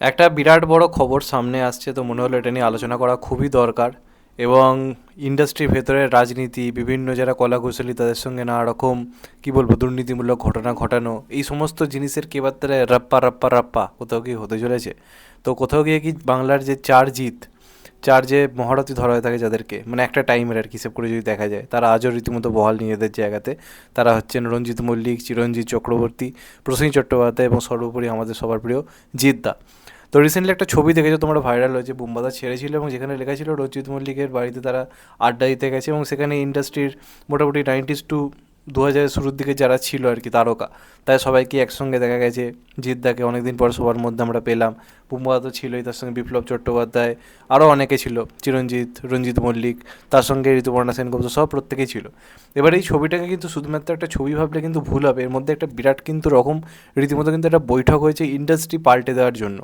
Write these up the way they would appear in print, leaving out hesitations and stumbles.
একটা বিরাট বড় খবর সামনে আসছে, তো মনে হলো এটা নিয়ে আলোচনা করা খুবই দরকার। এবং ইন্ডাস্ট্রির ভেতরের রাজনীতি, বিভিন্ন যারা কলাকুশলী তাদের সঙ্গে নানা রকম কী বলবো দুর্নীতিমূলক ঘটনা ঘটানো, এই সমস্ত জিনিসের কেবাত্তারে রাপ্পা রাপ্পা রাপ্পা কোথাও কি হতে চলেছে। তো কোথাও গিয়ে কি বাংলার যে চার যে মহারথী ধরা হয়ে থাকে যাদেরকে, মানে একটা টাইমের আর কি হিসেব করে যদি দেখা যায়, তারা আজও রীতিমতো বহাল নিজেদের জায়গাতে। তারা হচ্ছেন রঞ্জিত মল্লিক, চিরঞ্জিত চক্রবর্তী, প্রসেনজিৎ চট্টোপাধ্যায় এবং সর্বোপরি আমাদের সবার প্রিয় জিদ্দা। তো রিসেন্টলি একটা ছবি দেখেছো তোমরা, ভাইরাল হয়েছে, বুম্বাদা ছেড়েছিল এবং যেখানে লেখা ছিল রঞ্জিত মল্লিকের বাড়িতে তারা আড্ডা দিতে গেছে এবং সেখানে ইন্ডাস্ট্রির মোটামুটি 90s টু 2000 শুরুর দিকে যারা ছিল আর কি তারকা, তাই সবাইকে একসঙ্গে দেখা গেছে। জিদ্দাকে অনেকদিন পর সবার মধ্যে আমরা পেলাম। বুম্বাদা তো ছিলই, তার সঙ্গে বিপ্লব চট্টোপাধ্যায়, আরও অনেকে ছিল, চিরঞ্জিত, রঞ্জিত মল্লিক, তার সঙ্গে ঋতুপর্ণা সেনগুপ্ত, সব প্রত্যেকেই ছিল। এবার এই ছবিটাকে কিন্তু শুধুমাত্র একটা ছবি ভাবলে কিন্তু ভুল হবে, এর মধ্যে একটা বিরাট কিন্তু রকম রীতিমতো কিন্তু একটা বৈঠক হয়েছে ইন্ডাস্ট্রি পাল্টে দেওয়ার জন্য।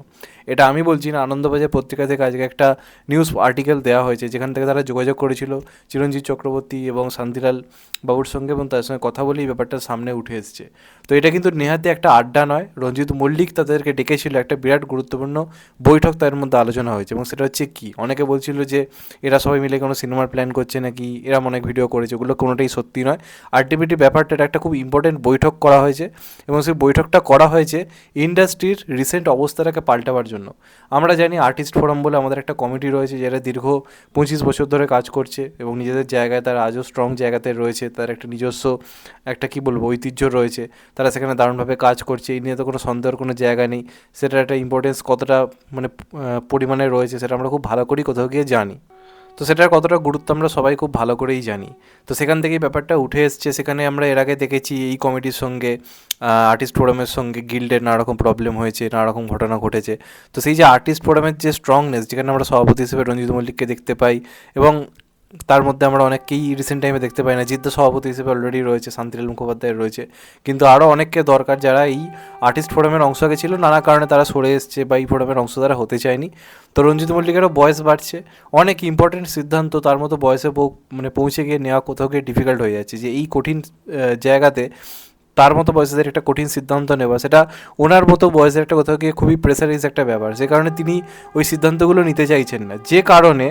এটা আমি বলছি না, আনন্দবাজার পত্রিকা থেকে আজকে একটা নিউজ আর্টিকেল দেওয়া হয়েছে, যেখান থেকে তারা যোগাযোগ করেছিল চিরঞ্জিত চক্রবর্তী এবং শান্তিলাল বাবুর সঙ্গে, এবং তার সঙ্গে কথা বলেই ব্যাপারটা সামনে উঠে এসছে। তো এটা কিন্তু নেহাতি একটা আড্ডা নয়, রঞ্জিত মল্লিক তাদেরকে ডেকেছিল, একটা বিরাট গুরুত্বপূর্ণ বৈঠক তার মধ্যে আলোচনা হয়েছে। এবং সেটা হচ্ছে কি, অনেকে বলছিল যে এরা সবাই মিলে কোনো সিনেমার প্ল্যান করছে নাকি, এরা অনেক ভিডিও করেছে, ওগুলো কোনোটাই সত্যি নয়। আলটিমেটলি ব্যাপারটা এটা একটা খুব ইম্পর্টেন্ট বৈঠক করা হয়েছে, এবং সেই বৈঠকটা করা হয়েছে ইন্ডাস্ট্রির রিসেন্ট অবস্থাটাকে পাল্টাবার জন্য। আমরা জানি আর্টিস্ট ফোরাম বলে আমাদের একটা কমিটি রয়েছে, যারা দীর্ঘ 25 বছর ধরে কাজ করছে এবং নিজেদের জায়গায় তারা আজও স্ট্রং জায়গাতে রয়েছে, তার একটা নিজস্ব একটা কী বলবো ঐতিহ্য রয়েছে, তারা সেখানে দারুণভাবে কাজ করছে, এই নিয়ে তো কোনো সন্দেহের কোনো জায়গা নেই। সেটার একটা ইম্পর্টেন্স কতটা মানে পরিমাণে রয়েছে সেটা আমরা খুব ভালো করেই কোথাও গিয়ে জানি। তো সেটার কতটা গুরুত্ব আমরা সবাই খুব ভালো করেই জানি। তো সেখান থেকেই ব্যাপারটা উঠে এসছে। সেখানে আমরা এর আগে দেখেছি এই কমিটির সঙ্গে আর্টিস্ট ফোরামের সঙ্গে গিল্ডের নানা রকম প্রবলেম হয়েছে, নানা রকম ঘটনা ঘটেছে। তো সেই যে আর্টিস্ট ফোরামের যে স্ট্রংনেস, যেখানে আমরা সভাপতি হিসেবে রঞ্জিত মল্লিককে দেখতে পাই, এবং তার মধ্যে আমরা অনেককেই রিসেন্ট টাইমে দেখতে পাই না। জিদ্দা সভাপতি হিসেবে অলরেডি রয়েছে, শান্তিলাল মুখোপাধ্যায় রয়েছে, কিন্তু আরও অনেককে দরকার যারা এই আর্টিস্ট ফোরামের অংশ আগে ছিল, নানা কারণে তারা সরে এসছে বা এই ফোরামের অংশ তারা হতে চায়নি। তো রঞ্জিত মল্লিকেরও বয়স বাড়ছে, অনেক ইম্পর্টেন্ট সিদ্ধান্ত তার মতো বয়সে মানে পৌঁছে গিয়ে নেওয়া কোথাও গিয়ে ডিফিকাল্ট হয়ে যাচ্ছে, যে এই কঠিন জায়গাতে তার মতো বয়সের একটা কঠিন সিদ্ধান্ত নেওয়া, সেটা ওনার মতো বয়সের একটা কোথাও গিয়ে খুবই প্রেসারাইজ একটা ব্যাপার। যে কারণে তিনি ওই সিদ্ধান্তগুলো নিতে চাইছেন না, যে কারণে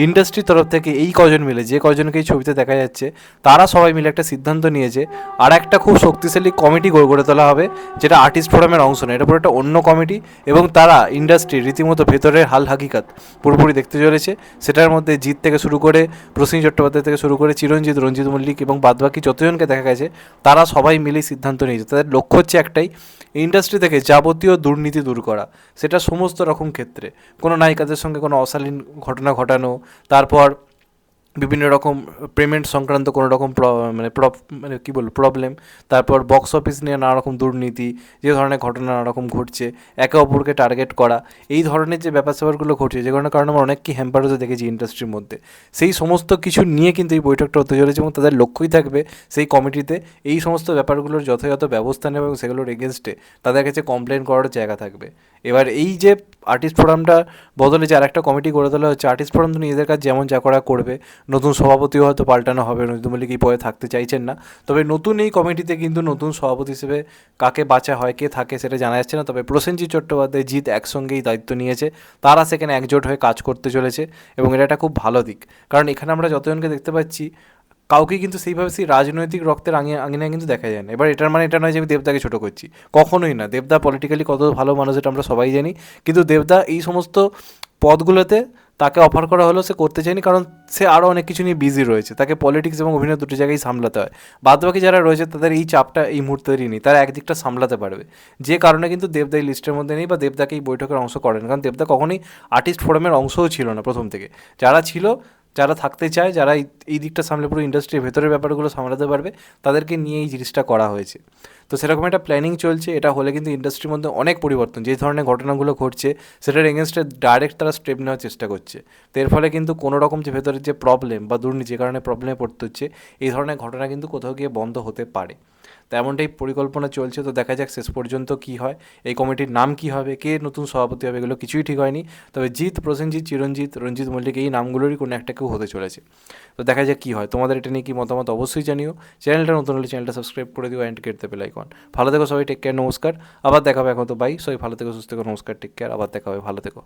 ইন্ডাস্ট্রির তরফ থেকে এই কজন মিলে, যে কজনকে এই ছবিতে দেখা যাচ্ছে, তারা সবাই মিলে একটা সিদ্ধান্ত নিয়েছে আর একটা খুব শক্তিশালী কমিটি গড়ে তোলা হবে, যেটা আর্টিস্ট ফোরামের অংশ নয়, এটা পুরো একটা অন্য কমিটি। এবং তারা ইন্ডাস্ট্রির রীতিমতো ভেতরের হাল হাকিকাত পুরোপুরি দেখতে চলেছে। সেটার মধ্যে জিৎ থেকে শুরু করে প্রসেনজিৎ চট্টোপাধ্যায় থেকে শুরু করে চিরঞ্জিত, রঞ্জিত মল্লিক এবং বাদবাকি যতজনকে দেখা গেছে, তারা সবাই মিলেই সিদ্ধান্ত নিয়েছে। তাদের লক্ষ্য হচ্ছে একটাই, ইন্ডাস্ট্রি থেকে যাবতীয় দুর্নীতি দূর করা, সেটা সমস্ত রকম ক্ষেত্রে। কোনো নায়িকাদের সঙ্গে কোনো অশালীন ঘটনা ঘটানো, তারপর বিভিন্ন রকম পেমেন্ট সংক্রান্ত কোনো রকম মানে কী বলবো প্রবলেম, তারপর বক্স অফিস নিয়ে নানা রকম দুর্নীতি, যে ধরনের ঘটনা নানা রকম ঘটছে, একে অপরকে টার্গেট করা, এই ধরনের যে ব্যাপার স্যাপারগুলো ঘটছে, যে কারণে আমরা অনেককে হ্যাম্পার হতে দেখেছি ইন্ডাস্ট্রির মধ্যে, সেই সমস্ত কিছু নিয়ে কিন্তু এই বৈঠকটা হতে চলেছে। এবং তাদের লক্ষ্যই থাকবে সেই কমিটিতে এই সমস্ত ব্যাপারগুলোর যথাযথ ব্যবস্থা নেবে এবং সেগুলোর এগেনস্টে তাদের কাছে কমপ্লেন করার জায়গা থাকবে। এবার এই যে আর্টিস্ট ফোরামটা বদলে যে আরেকটা কমিটি গড়ে তোলা হচ্ছে, আর্টিস্ট ফোরাম তো নিজেদের কাজ যেমন যা করা করবে, নতুন সভাপতিও হয়তো পাল্টানো হবে, রঞ্জিত মল্লিক এই পদে থাকতে চাইছেন না। তবে নতুন এই কমিটিতে কিন্তু নতুন সভাপতি হিসেবে কাকে বাছা হয়, কে থাকে সেটা জানা যাচ্ছে না। তবে প্রসেনজিৎ চট্টোপাধ্যায়, জিৎ একসঙ্গেই দায়িত্ব নিয়েছে, তারা সেখানে একজোট হয়ে কাজ করতে চলেছে, এবং এটা একটা খুব ভালো দিক। কারণ এখানে আমরা যতজনকে দেখতে পাচ্ছি, কাউকে কিন্তু সেইভাবে সেই রাজনৈতিক রক্তের আঙিনায় কিন্তু দেখা যায় না। এবার এটার মানে এটা নয় যে আমি দেবদাকে ছোটো করছি, কখনোই না। দেবদা পলিটিক্যালি কত ভালো মানুষ এটা আমরা সবাই জানি, কিন্তু দেবদা এই সমস্ত পদগুলোতে তাকে অফার করা হলো, সে করতে চায়নি, কারণ সে আরও অনেক কিছু নিয়ে বিজি রয়েছে, তাকে পলিটিক্স এবং অভিনয় দুটো জায়গায় সামলাতে হয়। বাদবাকি যারা রয়েছে তাদের এই চাপটা এই মুহূর্তেরই নেই, তারা একদিকটা সামলাতে পারবে, যে কারণে কিন্তু দেবদা এই লিস্টের মধ্যে নেই বা দেবদাকে এই বৈঠকের অংশ করেন। কারণ দেবদা কখনোই আর্টিস্ট ফোরামের অংশও ছিল না প্রথম থেকে। যারা ছিল, যারা থাকতে চায়, যারা এই দিকটা সামলে পুরো ইন্ডাস্ট্রির ভেতরের ব্যাপারগুলো সামলাতে পারবে, তাদেরকে নিয়ে এই জিনিসটা করা হয়েছে। তো সেরকম একটা প্ল্যানিং চলছে। এটা হলে কিন্তু ইন্ডাস্ট্রির মধ্যে অনেক পরিবর্তন, যে ধরনের ঘটনাগুলো ঘটছে সেটার এগেনস্টে ডাইরেক্ট তারা স্টেপ নেওয়ার চেষ্টা করছে। তো এর ফলে কিন্তু কোনো রকম যে ভেতরের যে প্রবলেম বা দুর্নীতি, যে কারণে প্রবলেমে পড়তে হচ্ছে, এই ধরনের ঘটনা কিন্তু কোথাও গিয়ে বন্ধ হতে পারে। তেমনটাই পরিকল্পনা চলছে। তো দেখা যাক শেষ পর্যন্ত কী হয়, এই কমিটির নাম কী হবে, কে নতুন সভাপতি হবে, এগুলো কিছুই ঠিক হয়নি। তবে জিৎ, প্রসেনজিৎ, চিরঞ্জিত, রঞ্জিত মল্লিক এই নামগুলোরই কোনো একটা কেউ হতে চলেছে। তো দেখা যাক কী হয়। তোমাদের এটা নিয়ে কী মতামত অবশ্যই জানিও। চ্যানেলটা নতুন হলে চ্যানেলটা সাবস্ক্রাইব করে দিও and get the bell icon. ভালো থেকো সবাই, টেক কেয়ার, নমস্কার। আবার দেখা হবে, এখন তো বাই। সবাই ভালো থেকো, সুস্থ থেকো, নমস্কার, টেক কেয়ার, আবার দেখা হবে, ভালো থেকো।